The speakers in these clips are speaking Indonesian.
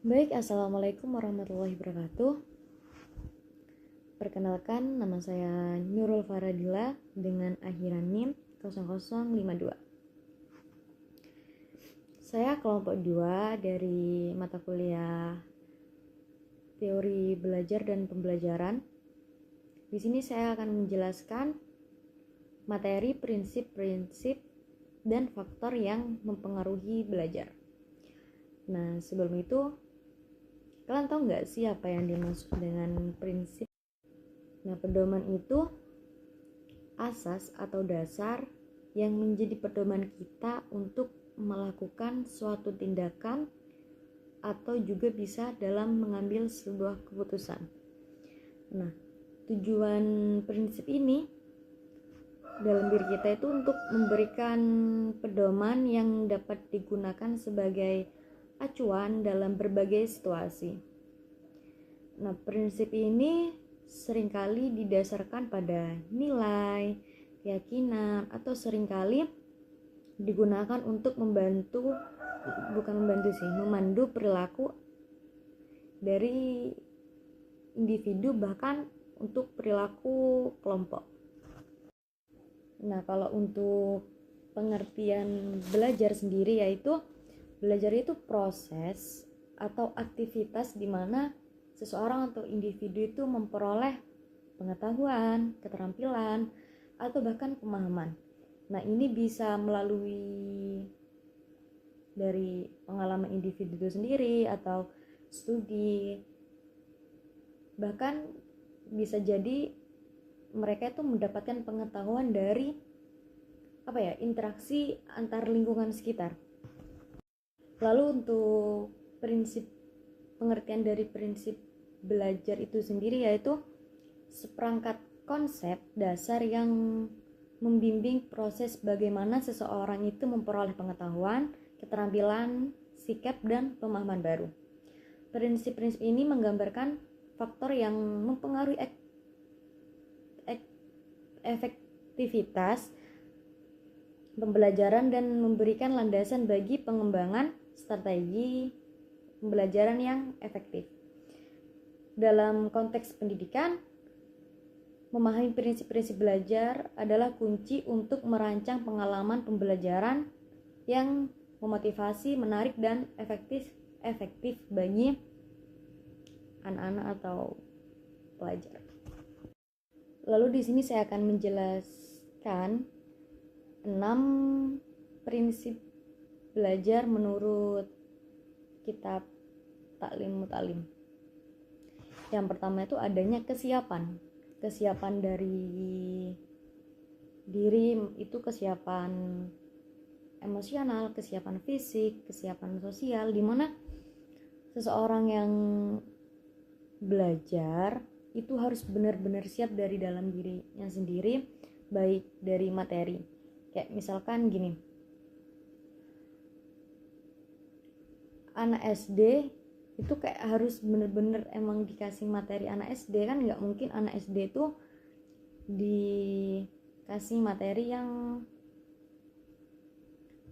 Baik, Assalamualaikum warahmatullahi wabarakatuh. Perkenalkan, nama saya Nurul Faradila dengan akhiran NIM 0052. Saya kelompok 2 dari mata kuliah Teori Belajar dan Pembelajaran. Di sini saya akan menjelaskan materi, prinsip-prinsip, dan faktor yang mempengaruhi belajar. Nah, sebelum itu, kalian tahu nggak sih apa yang dimaksud dengan prinsip? Nah, pedoman itu asas atau dasar yang menjadi pedoman kita untuk melakukan suatu tindakan atau juga bisa dalam mengambil sebuah keputusan. Nah, tujuan prinsip ini dalam diri kita itu untuk memberikan pedoman yang dapat digunakan sebagai acuan dalam berbagai situasi. Nah, prinsip ini seringkali didasarkan pada nilai, keyakinan, atau seringkali digunakan untuk memandu perilaku dari individu, bahkan untuk perilaku kelompok. Nah, kalau untuk pengertian belajar sendiri, yaitu belajar itu proses atau aktivitas di mana seseorang atau individu itu memperoleh pengetahuan, keterampilan, atau bahkan pemahaman. Nah, ini bisa melalui dari pengalaman individu itu sendiri atau studi. Bahkan bisa jadi mereka itu mendapatkan pengetahuan dari interaksi antar lingkungan sekitar. Lalu untuk pengertian dari prinsip belajar itu sendiri, yaitu seperangkat konsep dasar yang membimbing proses bagaimana seseorang itu memperoleh pengetahuan, keterampilan, sikap, dan pemahaman baru. Prinsip-prinsip ini menggambarkan faktor yang mempengaruhi efektivitas pembelajaran dan memberikan landasan bagi pengembangan strategi pembelajaran yang efektif. Dalam konteks pendidikan, memahami prinsip-prinsip belajar adalah kunci untuk merancang pengalaman pembelajaran yang memotivasi, menarik, dan efektif bagi anak-anak atau pelajar. Lalu di sini saya akan menjelaskan 6 prinsip belajar menurut kitab Ta'lim Muta'alim. Yang pertama itu adanya kesiapan dari diri, itu kesiapan emosional, kesiapan fisik, kesiapan sosial, di mana seseorang yang belajar itu harus benar-benar siap dari dalam dirinya sendiri, baik dari materi. Kayak misalkan gini, anak SD itu kayak harus bener-bener emang dikasih materi anak SD, kan nggak mungkin anak SD itu dikasih materi yang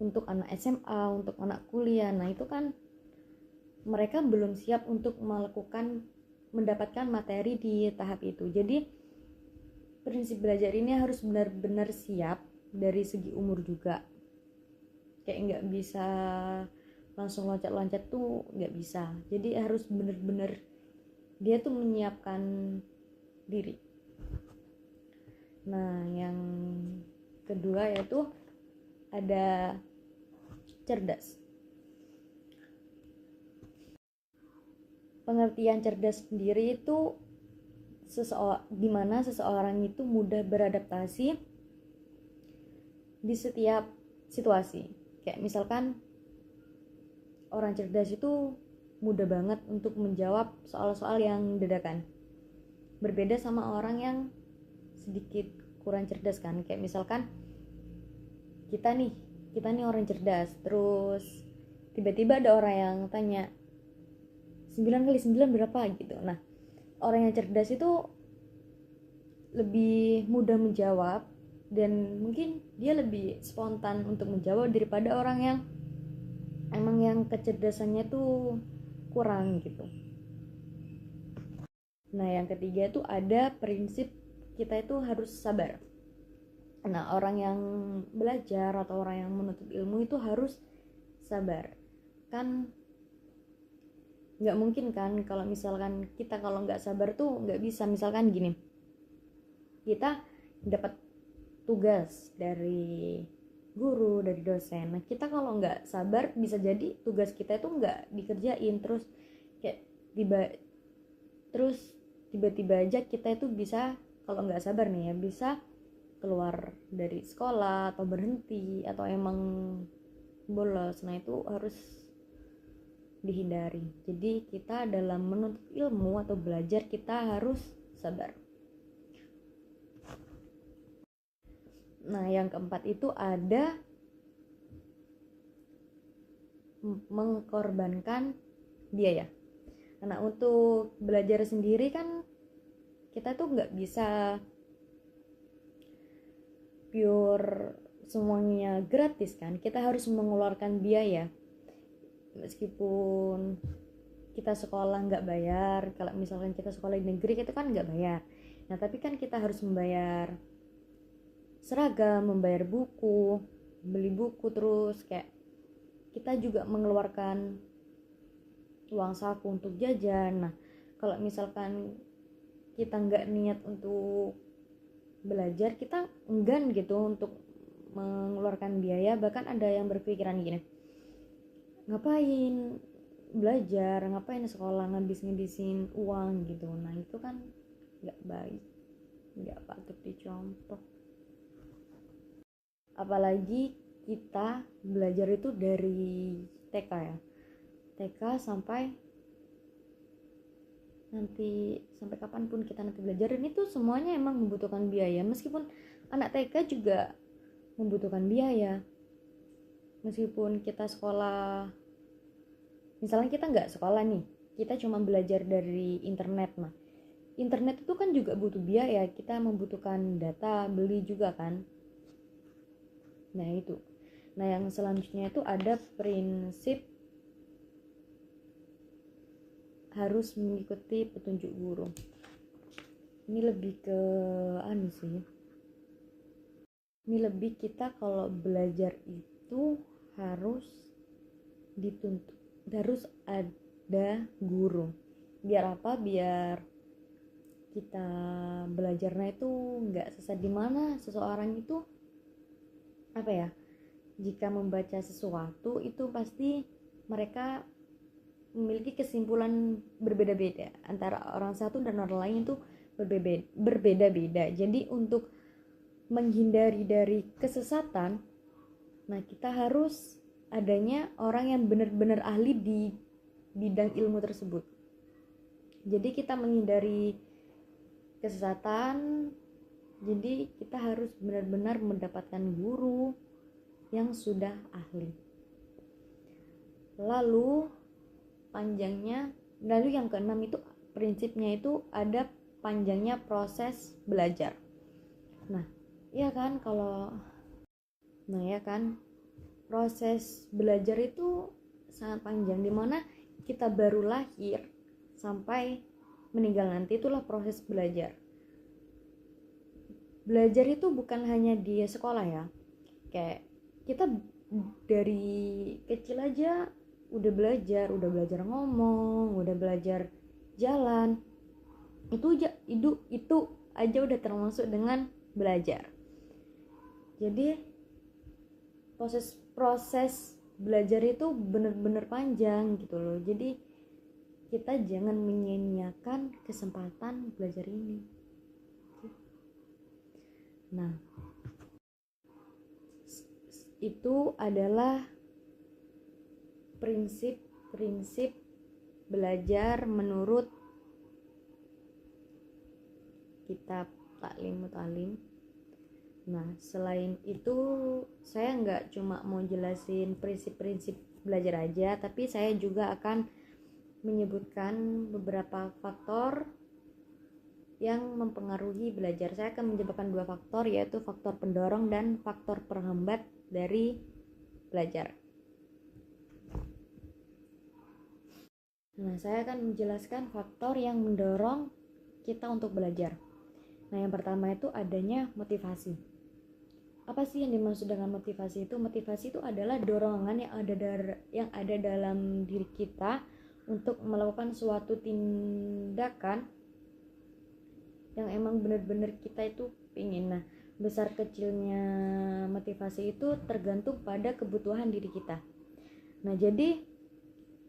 untuk anak SMA, untuk anak kuliah. Nah, itu kan mereka belum siap untuk mendapatkan materi di tahap itu. Jadi prinsip belajar ini harus benar-benar siap dari segi umur juga. Kayak nggak bisa langsung loncat-loncat tuh nggak bisa. Jadi harus benar-benar dia tuh menyiapkan diri. Nah, yang kedua yaitu ada cerdas. Pengertian cerdas sendiri itu di mana seseorang itu mudah beradaptasi di setiap situasi. Kayak misalkan orang cerdas itu mudah banget untuk menjawab soal-soal yang dadakan. Berbeda sama orang yang sedikit kurang cerdas kan. Kayak misalkan kita nih orang cerdas, terus tiba-tiba ada orang yang tanya 9 kali 9 berapa gitu. Nah, orang yang cerdas itu lebih mudah menjawab dan mungkin dia lebih spontan untuk menjawab daripada orang yang emang yang kecerdasannya tuh kurang gitu. Nah, yang ketiga itu ada prinsip kita itu harus sabar. Nah, orang yang belajar atau orang yang menuntut ilmu itu harus sabar. Kan nggak mungkin kan kalau misalkan kita kalau nggak sabar tuh nggak bisa. Misalkan gini, kita dapat tugas dari guru, dari dosen. Nah, kita kalau nggak sabar bisa jadi tugas kita itu nggak dikerjain, terus kayak terus tiba-tiba aja kita itu bisa, kalau nggak sabar nih ya, bisa keluar dari sekolah atau berhenti atau emang bolos. Nah, itu harus dihindari. Jadi kita dalam menuntut ilmu atau belajar kita harus sabar. Nah, yang keempat itu ada mengorbankan biaya. Nah, untuk belajar sendiri kan kita tuh nggak bisa pure semuanya gratis kan. Kita harus mengeluarkan biaya. Meskipun kita sekolah nggak bayar, kalau misalkan kita sekolah di negeri itu kan nggak bayar. Nah, tapi kan kita harus membayar seragam, membayar buku, beli buku, terus kayak kita juga mengeluarkan uang saku untuk jajan. Nah, kalau misalkan kita nggak niat untuk belajar, kita enggan gitu untuk mengeluarkan biaya. Bahkan ada yang berpikiran gini, ngapain belajar, ngapain sekolah, ngabisin uang gitu. Nah, itu kan nggak baik, nggak patut dicontoh. Apalagi kita belajar itu dari TK ya, TK sampai kapanpun kita nanti belajar. Dan itu semuanya emang membutuhkan biaya. Meskipun anak TK juga membutuhkan biaya. Meskipun kita sekolah, misalnya kita nggak sekolah nih, kita cuma belajar dari internet. Nah, internet itu kan juga butuh biaya. Kita membutuhkan data, beli juga kan. Nah, itu. Nah, yang selanjutnya itu ada prinsip harus mengikuti petunjuk guru. Ini lebih ke sih. Ini lebih kita kalau belajar itu harus dituntut, harus ada guru. Biar apa? Biar kita belajarnya itu nggak sesat. Dimana seseorang itu jika membaca sesuatu itu pasti mereka memiliki kesimpulan berbeda-beda. Antara orang satu dan orang lain itu berbeda-beda. Jadi untuk menghindari dari kesesatan, nah kita harus adanya orang yang benar-benar ahli di bidang ilmu tersebut. Jadi kita menghindari kesesatan, jadi kita harus benar-benar mendapatkan guru yang sudah ahli. Lalu yang keenam itu prinsipnya itu ada panjangnya proses belajar. Nah, proses belajar itu sangat panjang, dimana kita baru lahir sampai meninggal nanti, itulah proses belajar. Belajar itu bukan hanya di sekolah ya, kayak kita dari kecil aja udah belajar ngomong, udah belajar jalan, itu aja udah termasuk dengan belajar. Jadi proses belajar itu benar-benar panjang gitu loh. Jadi kita jangan menyia-nyiakan kesempatan belajar ini. Nah, itu adalah prinsip belajar menurut kitab Ta'lim Muta'alim. Nah, selain itu saya nggak cuma mau jelasin prinsip-prinsip belajar aja, tapi saya juga akan menyebutkan beberapa faktor yang mempengaruhi belajar. Saya akan menyebutkan 2 faktor, yaitu faktor pendorong dan faktor penghambat dari belajar. Nah, saya akan menjelaskan faktor yang mendorong kita untuk belajar. Nah, yang pertama itu adanya motivasi. Apa sih yang dimaksud dengan motivasi itu? Motivasi itu adalah dorongan yang ada dalam diri kita untuk melakukan suatu tindakan yang emang benar-benar kita itu ingin. Nah, besar kecilnya motivasi itu tergantung pada kebutuhan diri kita. Nah, jadi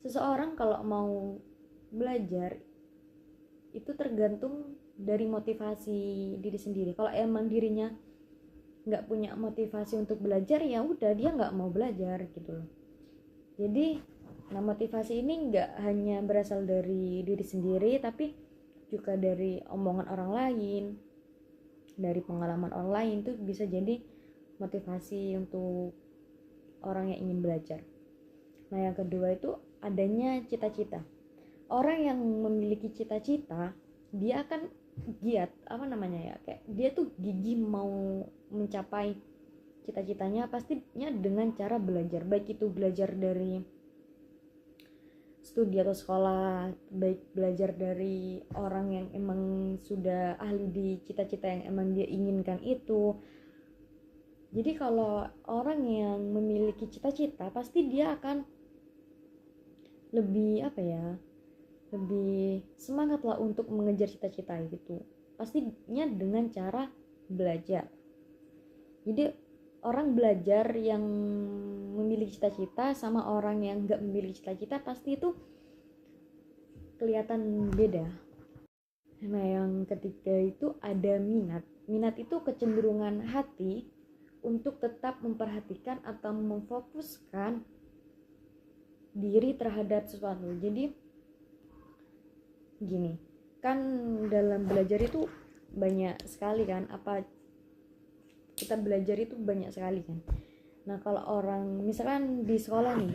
seseorang kalau mau belajar itu tergantung dari motivasi diri sendiri. Kalau emang dirinya nggak punya motivasi untuk belajar, ya udah dia nggak mau belajar gitu loh. Jadi motivasi ini nggak hanya berasal dari diri sendiri, tapi juga dari omongan orang lain, dari pengalaman orang lain. Itu bisa jadi motivasi untuk orang yang ingin belajar. Nah, yang kedua itu adanya cita-cita. Orang yang memiliki cita-cita, dia akan giat, kayak dia tuh gigih mau mencapai cita-citanya, pastinya dengan cara belajar, baik itu belajar dari studi atau sekolah, baik belajar dari orang yang emang sudah ahli di cita-cita yang emang dia inginkan itu. Jadi kalau orang yang memiliki cita-cita, pasti dia akan lebih lebih semangat lah untuk mengejar cita-cita itu, pastinya dengan cara belajar. Jadi orang belajar yang memiliki cita-cita sama orang yang gak memiliki cita-cita pasti itu kelihatan beda. Nah, yang ketiga itu ada minat. Minat itu kecenderungan hati untuk tetap memperhatikan atau memfokuskan diri terhadap sesuatu. Jadi gini, kan dalam belajar itu banyak sekali kan, kita belajar itu banyak sekali kan. Nah, kalau orang misalkan di sekolah nih,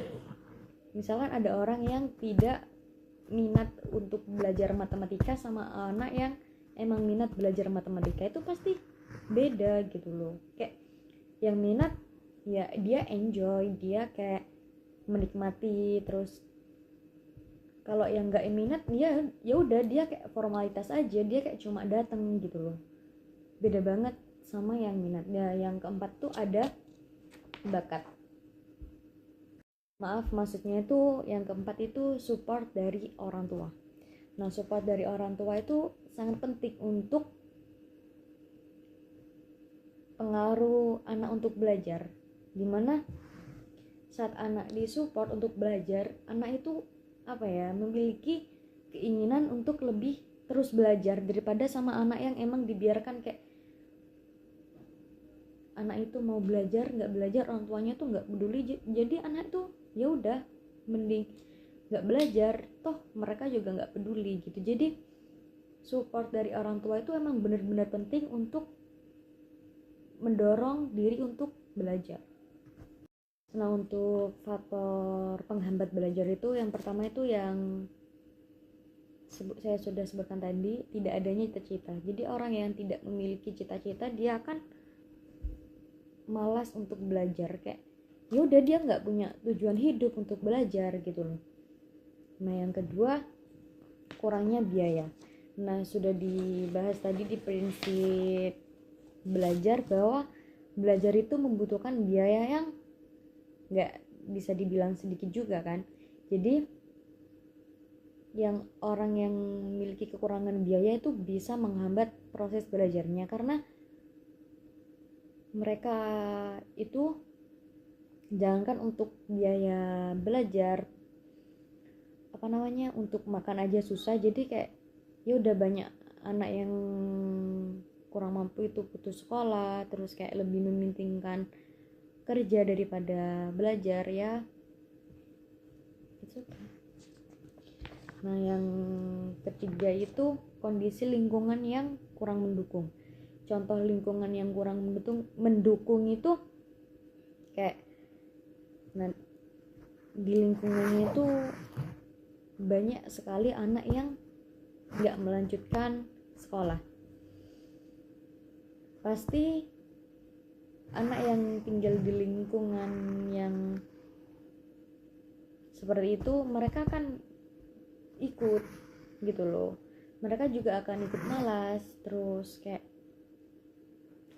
misalkan ada orang yang tidak minat untuk belajar matematika sama anak yang emang minat belajar matematika, itu pasti beda gitu loh. Kayak yang minat ya dia enjoy, dia kayak menikmati. Terus kalau yang nggak minat ya udah dia kayak formalitas aja, dia kayak cuma datang gitu loh. Beda banget sama yang minat. Nah, yang keempat tuh ada bakat. Maksudnya itu yang keempat itu support dari orang tua. Nah, support dari orang tua itu sangat penting untuk pengaruh anak untuk belajar. Dimana saat anak disupport untuk belajar, anak itu memiliki keinginan untuk lebih terus belajar daripada sama anak yang emang dibiarkan kayak anak itu mau belajar nggak belajar, orang tuanya tuh nggak peduli. Jadi anak tuh ya udah mending nggak belajar, toh mereka juga nggak peduli gitu. Jadi support dari orang tua itu emang benar-benar penting untuk mendorong diri untuk belajar. Nah, untuk faktor penghambat belajar itu yang pertama itu yang saya sudah sebutkan tadi, tidak adanya cita-cita. Jadi orang yang tidak memiliki cita-cita, dia akan malas untuk belajar, kayak ya udah dia nggak punya tujuan hidup untuk belajar gitu loh. Nah, yang kedua kurangnya biaya. Nah, sudah dibahas tadi di prinsip belajar bahwa belajar itu membutuhkan biaya yang nggak bisa dibilang sedikit juga kan. Jadi yang orang yang memiliki kekurangan biaya itu bisa menghambat proses belajarnya, karena mereka itu jangankan untuk biaya belajar, untuk makan aja susah. Jadi kayak ya udah banyak anak yang kurang mampu itu putus sekolah, terus kayak lebih mementingkan kerja daripada belajar ya. Nah, yang ketiga itu kondisi lingkungan yang kurang mendukung. Contoh lingkungan yang kurang mendukung itu kayak di lingkungannya itu banyak sekali anak yang nggak melanjutkan sekolah. Pasti anak yang tinggal di lingkungan yang seperti itu, mereka kan ikut gitu loh. Mereka juga akan ikut malas, terus kayak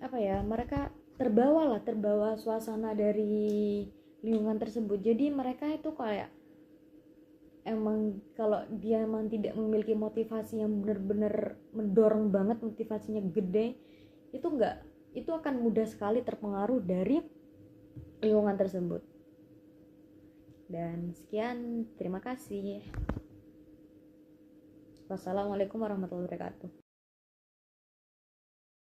apa ya, mereka terbawa suasana dari lingkungan tersebut. Jadi mereka itu kayak emang kalau dia emang tidak memiliki motivasi yang benar-benar mendorong banget, motivasinya gede, itu akan mudah sekali terpengaruh dari lingkungan tersebut. Dan sekian, terima kasih. Wassalamualaikum warahmatullahi wabarakatuh.